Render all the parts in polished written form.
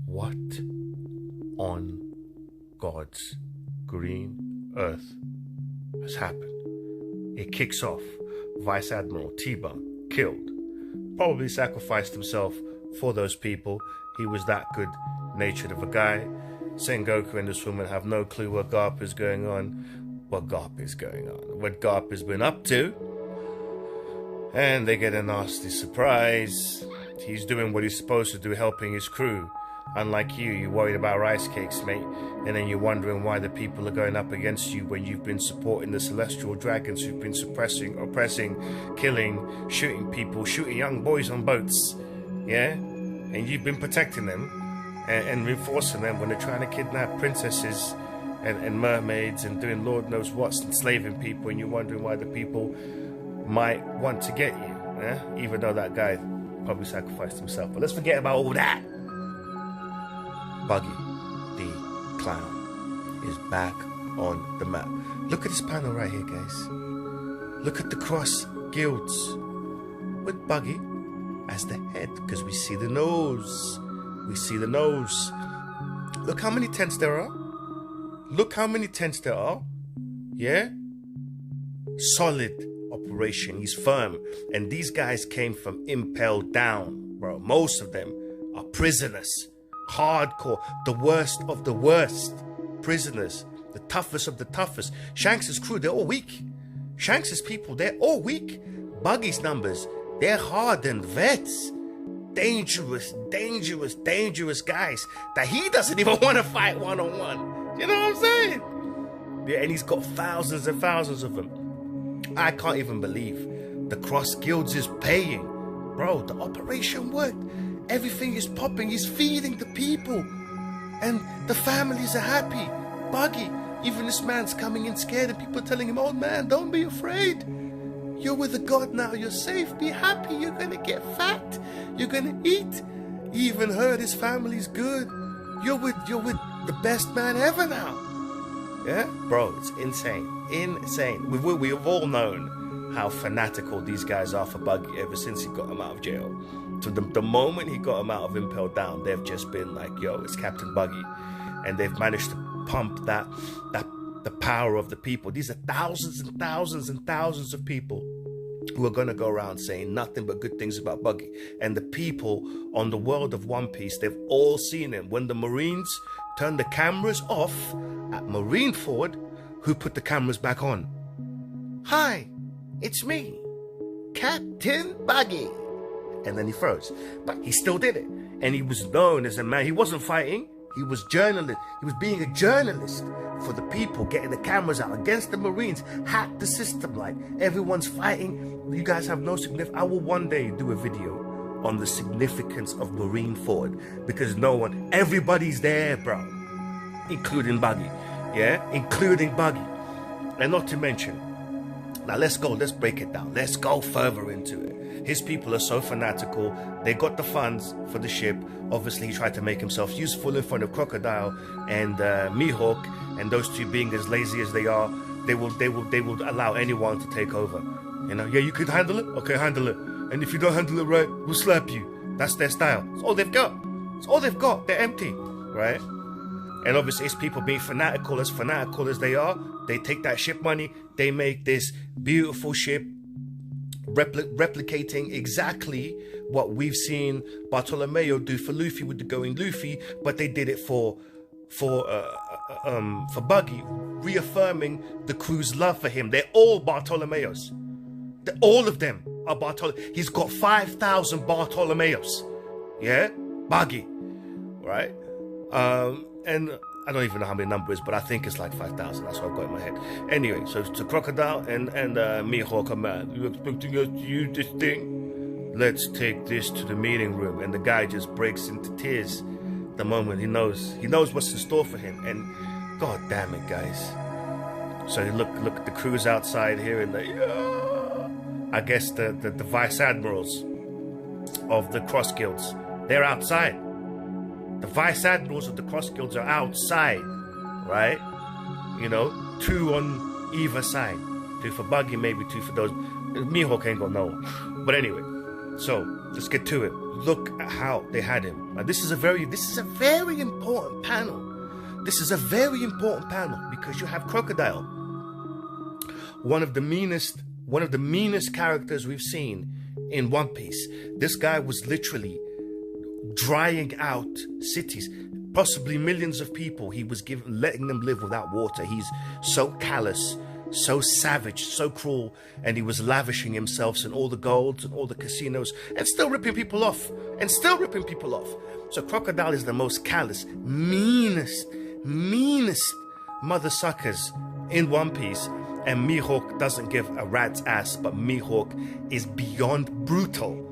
What on God's green earth has happened? It kicks off. Vice Admiral T-Bone killed. Probably sacrificed himself for those people. He was that good-natured of a guy. Sengoku and this woman have no clue what Garp is going on. What Garp has been up to. And they get a nasty surprise. He's doing what he's supposed to do, helping his crew. Unlike you, you're worried about rice cakes, mate. And then you're wondering why the people are going up against you when you've been supporting the celestial dragons who've been suppressing, oppressing, killing, shooting people, shooting young boys on boats. Yeah? And you've been protecting them and reinforcing them when they're trying to kidnap princesses and mermaids and doing Lord knows what, enslaving people, and you're wondering why the people might want to get you. Yeah? Even though that guy probably sacrificed himself. But let's forget about all that. Buggy, the clown, is back on the map. Look at this panel right here, guys. Look at the cross guilds with Buggy as the head, because we see the nose. We see the nose. Look how many tents there are. Look how many tents there are. Yeah? Solid operation. He's firm. And these guys came from Impel Down, bro. Most of them are prisoners. Hardcore. The worst of the worst. Prisoners. The toughest of the toughest. Shanks' crew, they're all weak. Shanks' people, they're all weak. Buggy's numbers, they're hardened vets. Dangerous, dangerous, dangerous guys that he doesn't even want to fight one-on-one. You know what I'm saying? Yeah, and he's got thousands and thousands of them. I can't even believe the Cross Guilds is paying. Bro, the operation worked. Everything is popping. He's feeding the people. And the families are happy. Buggy, even this man's coming in scared and people telling him, "Old man, don't be afraid. You're with a god now. You're safe. Be happy. You're going to get fat. You're going to eat." He even heard his family's good. You're with the best man ever now. Yeah? Bro, it's insane. Insane. We've all known how fanatical these guys are for Buggy ever since he got him out of jail. So the moment he got him out of Impel Down, they've just been like, yo, it's Captain Buggy. And they've managed to pump the power of the people. These are thousands and thousands and thousands of people who are going to go around saying nothing but good things about Buggy. And the people on the world of One Piece, they've all seen him. When the Marines turned the cameras off at Marineford, who put the cameras back on? "Hi, it's me, Captain Buggy." And then he froze. But he still did it. And he was known as a man. He wasn't fighting. He was journalist. He was being a journalist for the people, getting the cameras out against the Marines, hacked the system like everyone's fighting. You guys have no significance. I will one day do a video on the significance of Marineford, because everybody's there, bro, including Buggy. Yeah, including Buggy. And not to mention, now let's break it down. Let's go further into it. His people are so fanatical. They got the funds for the ship. Obviously, he tried to make himself useful in front of Crocodile and Mihawk, and those two being as lazy as they are, they will allow anyone to take over. You know, yeah, you could handle it? Okay, handle it. And if you don't handle it right, we'll slap you. That's their style. It's all they've got. It's all they've got. They're empty, right? And obviously, it's people being fanatical as they are. They take that ship money. They make this beautiful ship, replicating exactly what we've seen Bartolomeo do for Luffy with the Going Luffy, but they did it for Buggy, reaffirming the crew's love for him. They're all Bartolomeos. All of them are Bartolomeo. He's got 5,000 Bartolomeos. Yeah, Buggy, right? And I don't even know how many numbers, but I think it's like 5,000. That's what I've got in my head. Anyway, so to Crocodile and Mihawk are mad. "You expecting us to use this thing? Let's take this to the meeting room." And the guy just breaks into tears the moment he knows what's in store for him. And god damn it, guys. So look at the crews outside here, and I guess the vice admirals of the Cross Guilds, they're outside. The vice admirals of the Cross Guilds are outside, right? You know, 2 on either side. 2 for Buggy, maybe 2 for those. Mihawk ain't got no one. But anyway, So let's get to it. Look at how they had him. Now, this is a very important panel. This is a very important panel because you have Crocodile, one of the meanest characters we've seen in One Piece. This guy was literally drying out cities, possibly millions of people. He was letting them live without water. He's so callous, so savage, so cruel, and he was lavishing himself in all the golds and all the casinos and still ripping people off. So Crocodile is the most callous, meanest mother suckers in One Piece, and Mihawk doesn't give a rat's ass, but Mihawk is beyond brutal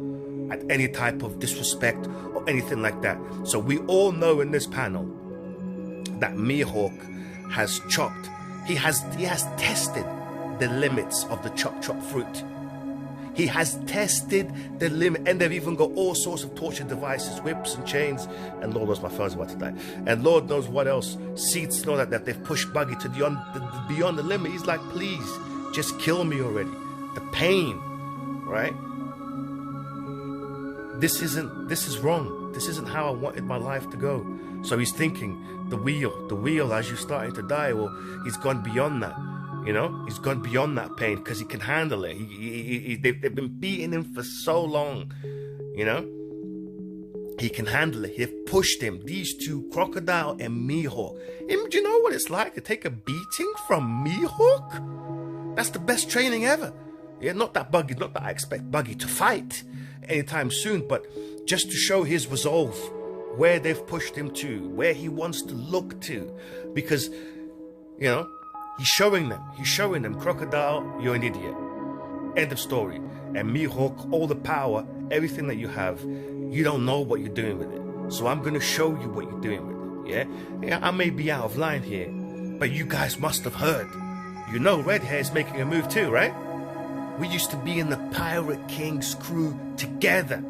at any type of disrespect or anything like that. So we all know in this panel that Mihawk has chopped, he has tested the limits of the chop fruit. He has tested the limit, and they've even got all sorts of torture devices, whips and chains, and Lord knows my phone's about to die. And Lord knows what else, seats and all that they've pushed Buggy to beyond the limit. He's like, please, just kill me already. The pain, right? This is wrong. This isn't how I wanted my life to go. So he's thinking, the wheel as you're starting to die, well, he's gone beyond that. You know, he's gone beyond that pain because he can handle it. They've been beating him for so long, you know. He can handle it. They've pushed him. These two, Crocodile and Mihawk. Do you know what it's like to take a beating from Mihawk? That's the best training ever. Yeah, not that I expect Buggy to fight anytime soon, but just to show his resolve, where they've pushed him to, where he wants to look to, because, you know, he's showing them, Crocodile, you're an idiot. End of story. And Mihawk, all the power, everything that you have, you don't know what you're doing with it. So I'm going to show you what you're doing with it, yeah? I may be out of line here, but you guys must have heard. You know Red Hair's making a move too, right? We used to be in the Pirate King's crew together.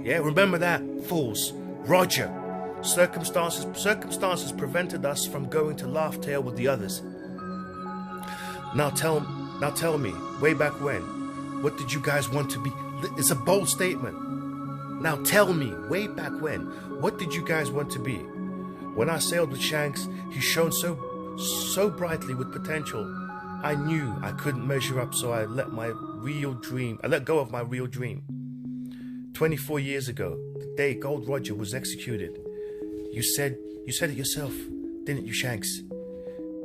Yeah, remember that, fools? Roger. Circumstances prevented us from going to Laugh Tale with the others. Now tell me, way back when, what did you guys want to be? It's a bold statement. Now tell me, way back when, what did you guys want to be? When I sailed with Shanks, he shone so brightly with potential. I knew I couldn't measure up, so I let go of my real dream. 24 years ago, the day Gold Roger was executed, you said it yourself, didn't you, Shanks?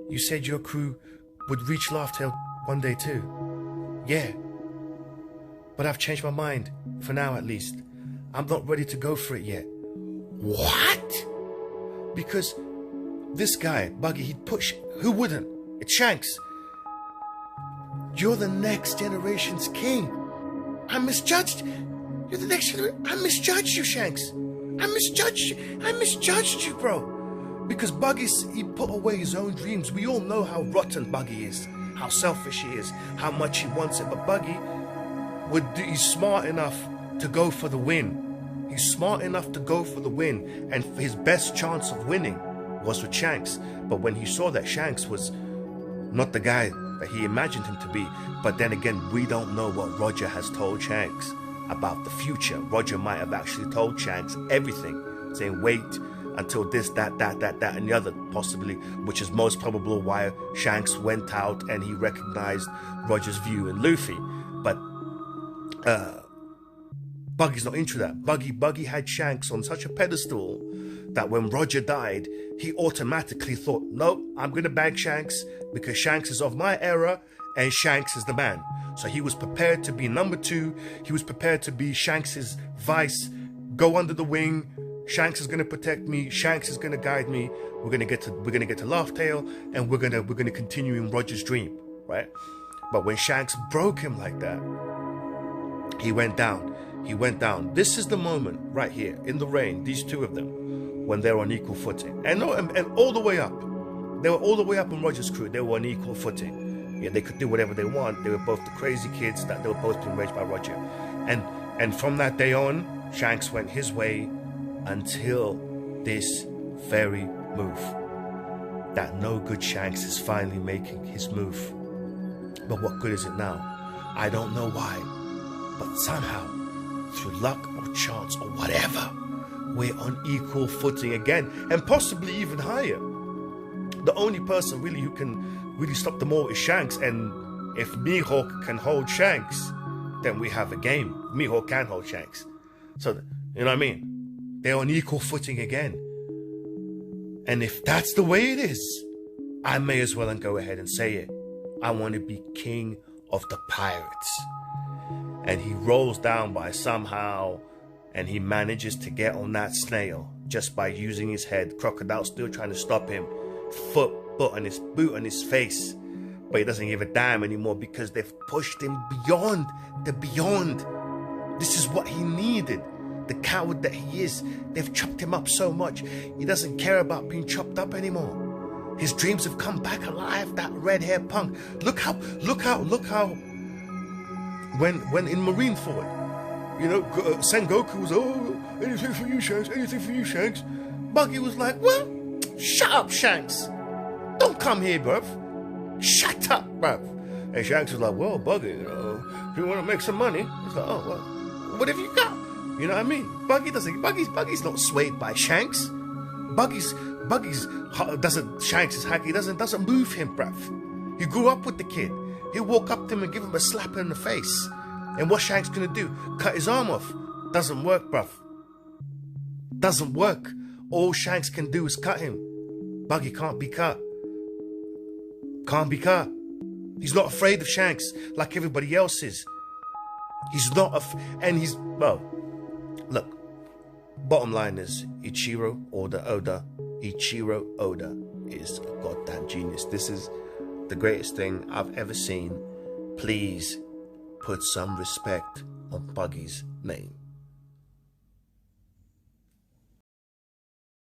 You said your crew would reach Laugh Tale one day too. Yeah. But I've changed my mind, for now at least. I'm not ready to go for it yet. What? Because this guy, Buggy, he'd push. Who wouldn't? It's Shanks. You're the next generation's king. I misjudged. You're the next generation. I misjudged you, Shanks. I misjudged you, bro. Because Buggy, he put away his own dreams. We all know how rotten Buggy is, how selfish he is, how much he wants it. But Buggy, he's smart enough to go for the win. He's smart enough to go for the win. And his best chance of winning was with Shanks. But when he saw that Shanks was not the guy that he imagined him to be, but then again, we don't know what Roger has told Shanks about the future. Roger might have actually told Shanks everything, saying, wait until this, that, and the other, possibly, which is most probable why Shanks went out and he recognized Roger's view in Luffy. But Buggy's not into that. Buggy had Shanks on such a pedestal that when Roger died, he automatically thought, nope, I'm going to bag Shanks because Shanks is of my era and Shanks is the man. So he was prepared to be number two. He was prepared to be Shanks's vice, go under the wing. Shanks is going to protect me. Shanks is going to guide me. We're going to get to Laugh Tale, and we're going to continue in Roger's dream, right? But when Shanks broke him like that, he went down. This is the moment right here in the rain, these two of them, when they're on equal footing. And all the way up. They were all the way up in Roger's crew. They were on equal footing. Yeah, they could do whatever they want. They were both the crazy kids that they were both being raised by Roger. And from that day on, Shanks went his way until this very move. That no good Shanks is finally making his move. But what good is it now? I don't know why. But somehow, through luck or chance or whatever, we're on equal footing again, and possibly even higher. The only person really who can really stop them all is Shanks, and if Mihawk can hold Shanks, then we have a game. Mihawk can hold Shanks. So, you know what I mean? They're on equal footing again. And if that's the way it is, I may as well go ahead and say it. I want to be king of the pirates. And he rolls down by somehow, and he manages to get on that snail just by using his head. Crocodile still trying to stop him. Foot on his boot on his face. But he doesn't give a damn anymore because they've pushed him beyond the beyond. This is what he needed. The coward that he is. They've chopped him up so much, he doesn't care about being chopped up anymore. His dreams have come back alive, that red-haired punk. Look how when in Marineford, you know, Sengoku was, oh, anything for you, Shanks, anything for you, Shanks. Buggy was like, what? Shut up, Shanks. Don't come here, bruv. Shut up, bruv. And Shanks was like, well, Buggy, you know, if you want to make some money. He's like, oh, well, what have you got? You know what I mean? Buggy's not swayed by Shanks. Buggy's doesn't, Shanks' hacky doesn't move him, bruv. He grew up with the kid. He'll walk up to him and give him a slap in the face. And what Shanks gonna do? Cut his arm off. Doesn't work, bruv. Doesn't work. All Shanks can do is cut him. Buggy can't be cut. Can't be cut. He's not afraid of Shanks like everybody else is. He's not and he's, well, look, bottom line is Ichiro Oda. Ichiro Oda is a goddamn genius. This is the greatest thing I've ever seen. Please put some respect on Buggy's name.